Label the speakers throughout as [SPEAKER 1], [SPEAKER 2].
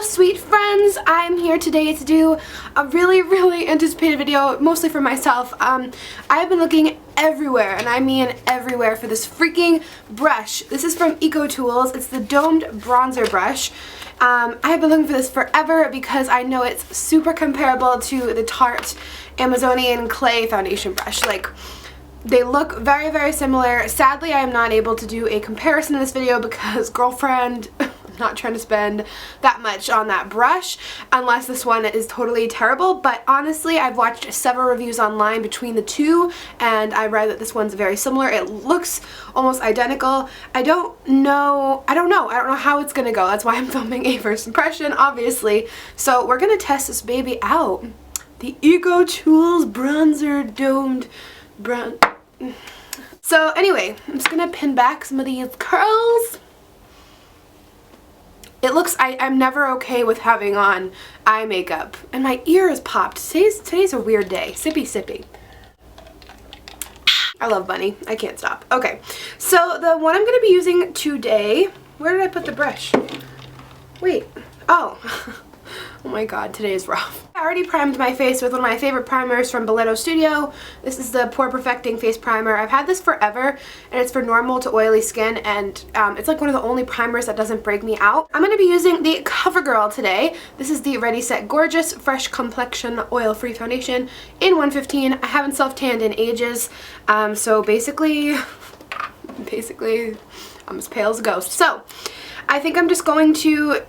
[SPEAKER 1] sweet friends, I'm here today to do a really anticipated video, mostly for myself. I've been looking everywhere, and I mean everywhere, for this freaking brush. This is from EcoTools. It's the domed bronzer brush. I've been looking for this forever because I know it's super comparable to the Tarte Amazonian Clay foundation brush. Like, they look very similar. Sadly, I am not able to do a comparison in this video because, girlfriend, I'm not trying to spend that much on that brush unless this one is totally terrible. But honestly, I've watched several reviews online between the two, and I read that this one's very similar. It looks almost identical. I don't know how it's gonna go. That's why I'm filming a first impression, obviously. So we're gonna test this baby out. The EcoTools Bronzer Domed Brown. So anyway, I'm just gonna pin back some of these curls. It looks, I'm never okay with having on eye makeup, and my ear is popped. Today's a weird day. Sippy. I love Bunny. I can't stop. Okay, so the one I'm gonna be using today, where did I put the brush? Wait, oh. Oh my god, today is rough. I already primed my face with one of my favorite primers from Balletto Studio. This is the Pore Perfecting Face Primer. I've had this forever, and it's for normal to oily skin, and it's like one of the only primers that doesn't break me out. I'm going to be using the Covergirl today. This is the Ready Set Gorgeous Fresh Complexion Oil-Free Foundation in 115. I haven't self-tanned in ages, so basically, I'm as pale as a ghost. So, I think I'm just going to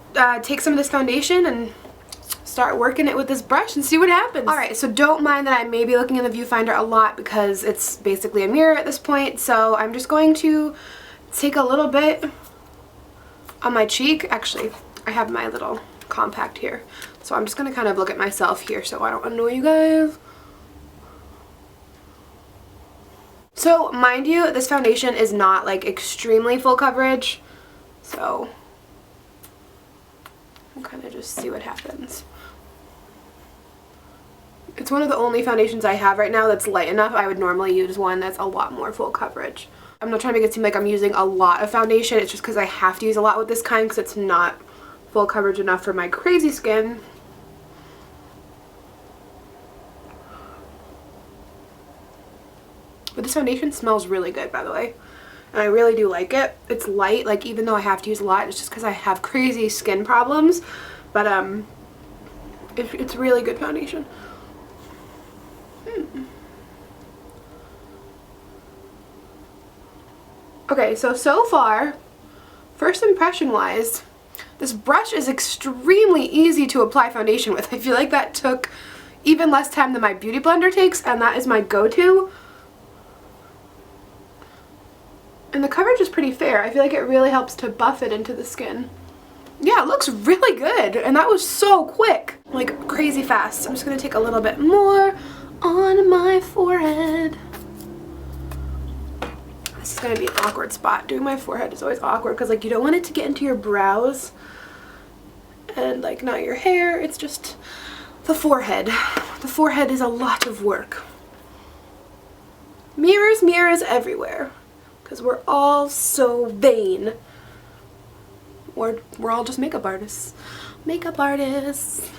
[SPEAKER 1] take some of this foundation and start working it with this brush and see what happens. Alright, so don't mind that I may be looking in the viewfinder a lot because it's basically a mirror at this point. So I'm just going to take a little bit on my cheek. Actually, I have my little compact here. So I'm just going to kind of look at myself here so I don't annoy you guys. So mind you, this foundation is not like extremely full coverage. So I'll kind of just see what happens. It's one of the only foundations I have right now that's light enough. I would normally use one that's a lot more full coverage. I'm not trying to make it seem like I'm using a lot of foundation. It's just because I have to use a lot with this kind because it's not full coverage enough for my crazy skin. But this foundation smells really good, by the way. And I really do like it. It's light, like, even though I have to use a lot, it's just because I have crazy skin problems. But it's really good foundation. Okay, so far, first impression wise, this brush is extremely easy to apply foundation with. I feel like that took even less time than my beauty blender takes, and that is my go-to. And the coverage is pretty fair. I feel like it really helps to buff it into the skin. Yeah, it looks really good, and that was so quick. Like, crazy fast. I'm just gonna take a little bit more on my forehead. This is gonna be an awkward spot. Doing my forehead is always awkward because, like, you don't want it to get into your brows and, like, not your hair. It's just the forehead. The forehead is a lot of work. Mirrors everywhere. Because we're all so vain. Or we're all just makeup artists. Makeup artists.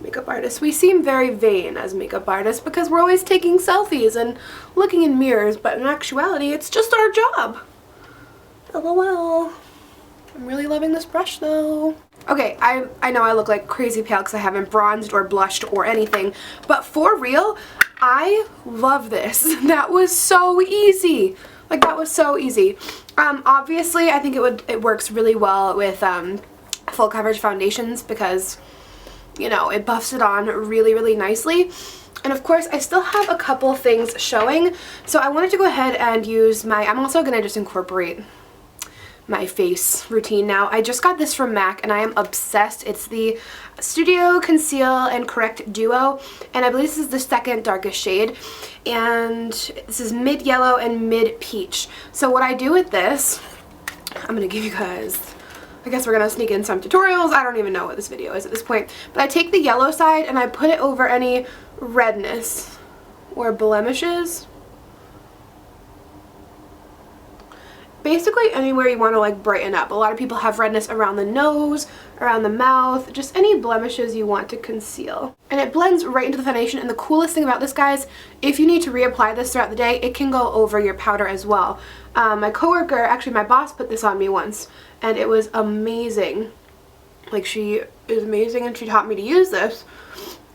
[SPEAKER 1] Makeup artists. We seem very vain as makeup artists because we're always taking selfies and looking in mirrors, but in actuality, it's just our job. LOL. I'm really loving this brush though. Okay, I know I look like crazy pale because I haven't bronzed or blushed or anything, but for real, I love this. That was so easy. Like, that was so easy. Obviously, I think it works really well with full coverage foundations because, you know, it buffs it on really nicely. And of course, I still have a couple things showing, so I wanted to go ahead and use I'm also gonna just incorporate my face routine now. I just got this from MAC and I am obsessed. It's the Studio Conceal and Correct Duo, and I believe this is the second darkest shade, and this is mid yellow and mid peach. So what I do with this, I'm gonna give you guys, I guess we're gonna sneak in some tutorials. I don't even know what this video is at this point, but I take the yellow side and I put it over any redness or blemishes. basically anywhere you want to like brighten up. A lot of people have redness around the nose, around the mouth, just any blemishes you want to conceal. And it blends right into the foundation, and the coolest thing about this, guys, if you need to reapply this throughout the day, it can go over your powder as well. My coworker, actually my boss, put this on me once, and it was amazing. Like, she is amazing, and she taught me to use this,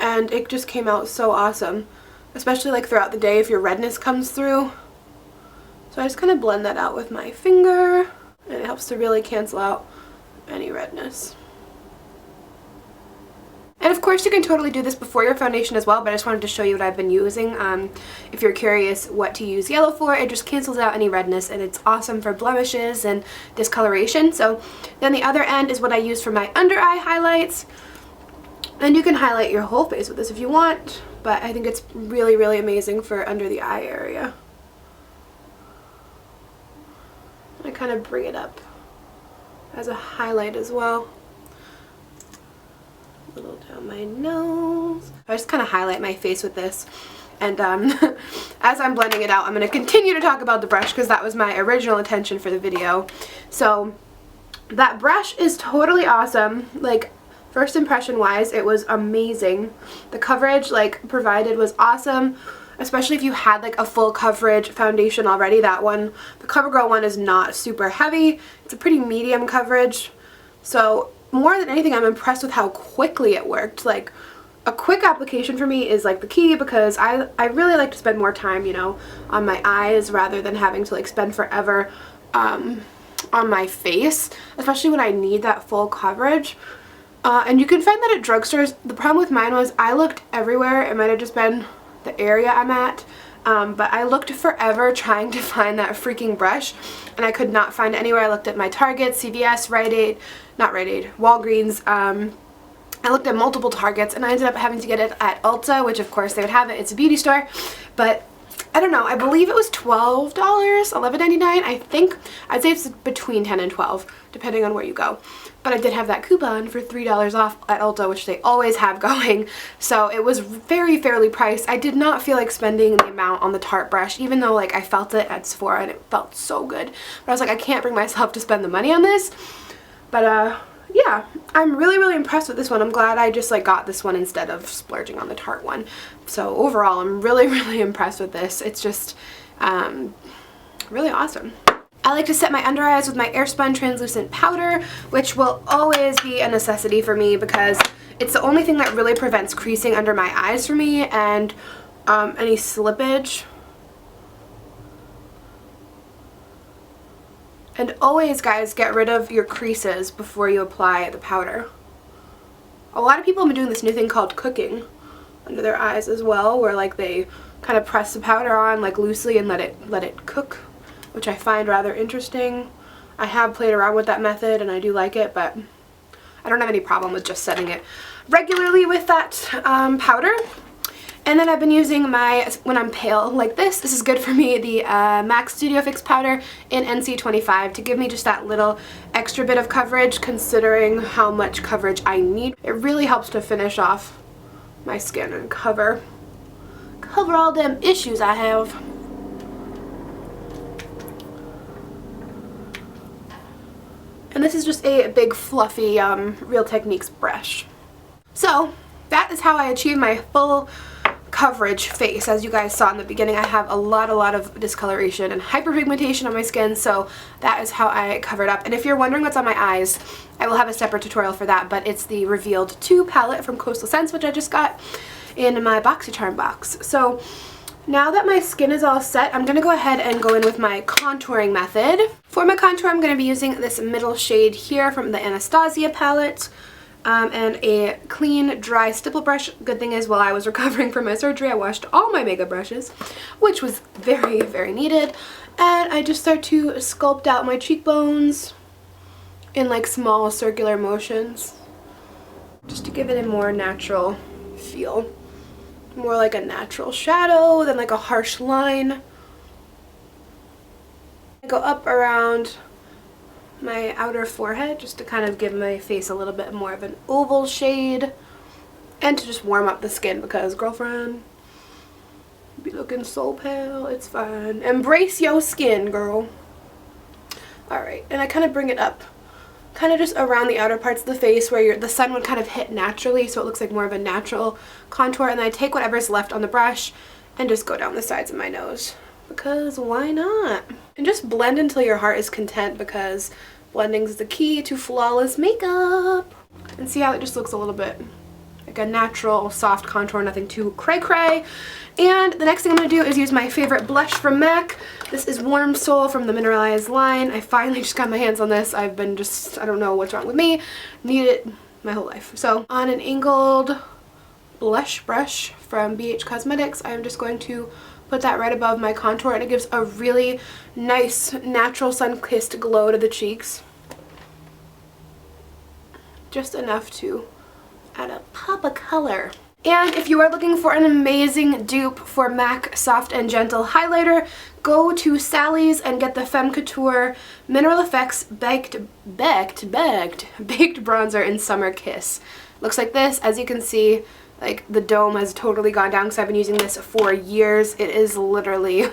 [SPEAKER 1] and it just came out so awesome, especially like throughout the day if your redness comes through. So I just kind of blend that out with my finger, and it helps to really cancel out any redness. And of course you can totally do this before your foundation as well, but I just wanted to show you what I've been using. If you're curious what to use yellow for, it just cancels out any redness, and it's awesome for blemishes and discoloration. So then the other end is what I use for my under eye highlights. And you can highlight your whole face with this if you want, but I think it's really, really amazing for under the eye area. I kind of bring it up as a highlight as well. A little down my nose. I just kind of highlight my face with this. And as I'm blending it out, I'm going to continue to talk about the brush because that was my original intention for the video. So that brush is totally awesome. Like, first impression wise, it was amazing. The coverage like provided was awesome, especially if you had like a full coverage foundation already. That one, the Covergirl one, is not super heavy. It's a pretty medium coverage. So more than anything, I'm impressed with how quickly it worked. Like, a quick application for me is like the key, because I really like to spend more time, you know, on my eyes rather than having to like spend forever on my face, especially when I need that full coverage. And you can find that at drugstores. The problem with mine was I looked everywhere. It might have just been the area I'm at, but I looked forever trying to find that freaking brush, and I could not find it anywhere. I looked at my Target, CVS, Walgreens. I looked at multiple Targets, and I ended up having to get it at Ulta, which of course they would have it. It's a beauty store, but I don't know. I believe it was $12, $11.99. I think I'd say it's between $10 and $12, depending on where you go. But I did have that coupon for $3 off at Ulta, which they always have going. So it was very fairly priced. I did not feel like spending the amount on the Tarte brush, even though like I felt it at Sephora and it felt so good. But I was like, I can't bring myself to spend the money on this. But yeah, I'm really, really impressed with this one. I'm glad I just like got this one instead of splurging on the Tarte one. So overall, I'm really, really impressed with this. It's just really awesome. I like to set my under eyes with my Airspun translucent powder, which will always be a necessity for me because it's the only thing that really prevents creasing under my eyes for me and any slippage. And always, guys, get rid of your creases before you apply the powder. A lot of people have been doing this new thing called cooking under their eyes as well, where like they kind of press the powder on like loosely and let it cook, which I find rather interesting. I have played around with that method and I do like it, but I don't have any problem with just setting it regularly with that powder. And then I've been using my, when I'm pale like this is good for me, the MAC Studio Fix powder in NC25 to give me just that little extra bit of coverage considering how much coverage I need. It really helps to finish off my skin and cover all them issues I have. And this is just a big fluffy Real Techniques brush. So that is how I achieve my full coverage face. As you guys saw in the beginning, I have a lot of discoloration and hyperpigmentation on my skin, so that is how I covered up. And if you're wondering what's on my eyes, I will have a separate tutorial for that, but it's the Revealed 2 palette from Coastal Scents, which I just got in my BoxyCharm box. So now that my skin is all set, I'm going to go ahead and go in with my contouring method. For my contour, I'm going to be using this middle shade here from the Anastasia palette. And a clean, dry stipple brush. Good thing is, while I was recovering from my surgery, I washed all my makeup brushes, which was very, very needed. And I just start to sculpt out my cheekbones in like small circular motions, just to give it a more natural feel. More like a natural shadow than like a harsh line. I go up around my outer forehead just to kind of give my face a little bit more of an oval shade and to just warm up the skin because, girlfriend, you be looking so pale. It's fine. Embrace your skin, girl. Alright, and I kind of bring it up, kind of just around the outer parts of the face where the sun would kind of hit naturally, so it looks like more of a natural contour. And then I take whatever's left on the brush and just go down the sides of my nose, because why not? And just blend until your heart is content, because blending is the key to flawless makeup. And see how it just looks a little bit like a natural soft contour, nothing too cray-cray. And the next thing I'm going to do is use my favorite blush from MAC. This is Warm Soul from the Mineralized line. I finally just got my hands on this. I've been just, I don't know what's wrong with me, need it my whole life. So on an angled blush brush from BH Cosmetics, I'm just going to put that right above my contour, and it gives a really nice natural sun-kissed glow to the cheeks. Just enough to add a pop of color. And if you are looking for an amazing dupe for MAC Soft and Gentle Highlighter, go to Sally's and get the Femme Couture Mineral Effects Baked Bronzer in Summer Kiss. Looks like this. As you can see, like the dome has totally gone down because I've been using this for years. It is literally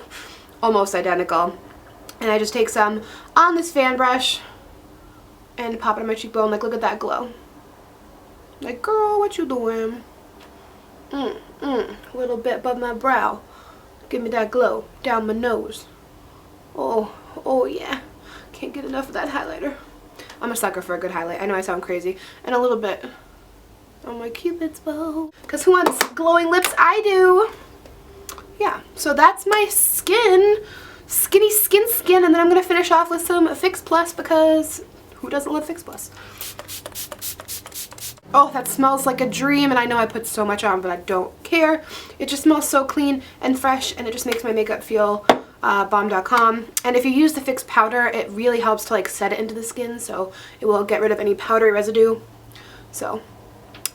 [SPEAKER 1] almost identical. And I just take some on this fan brush and pop it on my cheekbone. Like, look at that glow. Like, girl, what you doing? A little bit above my brow. Give me that glow down my nose. Oh yeah. Can't get enough of that highlighter. I'm a sucker for a good highlight. I know I sound crazy. And a little bit on my Cupid's bow. Because who wants glowing lips? I do. Yeah, so that's my skin. Skinny skin. And then I'm going to finish off with some Fix Plus, because who doesn't love Fix Plus? Oh, that smells like a dream, and I know I put so much on, but I don't care. It just smells so clean and fresh, and it just makes my makeup feel bomb.com. And if you use the Fix powder, it really helps to like set it into the skin, so it will get rid of any powdery residue. So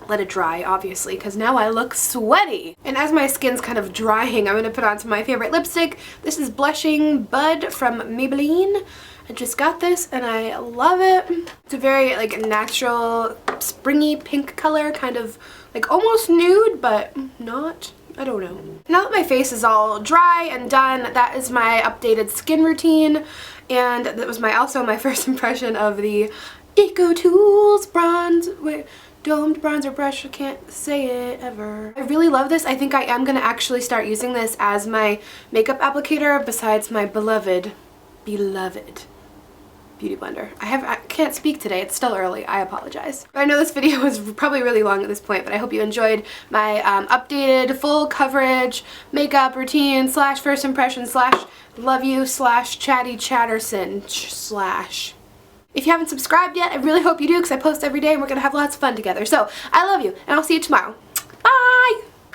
[SPEAKER 1] let it dry, obviously, because now I look sweaty. And as my skin's kind of drying, I'm going to put on some of my favorite lipstick. This is Blushing Bud from Maybelline. I just got this and I love it. It's a very like natural, springy pink color, kind of like almost nude, but not. I don't know. Now that my face is all dry and done, that is my updated skin routine. And that was also my first impression of the EcoTools domed bronzer brush. I can't say it ever. I really love this. I think I am going to actually start using this as my makeup applicator besides my beloved Beauty Blender. I can't speak today. It's still early. I apologize. I know this video was probably really long at this point, but I hope you enjoyed my updated full coverage makeup routine / first impression / love you / chatty chatterson / If you haven't subscribed yet, I really hope you do, because I post every day and we're going to have lots of fun together. So I love you, and I'll see you tomorrow.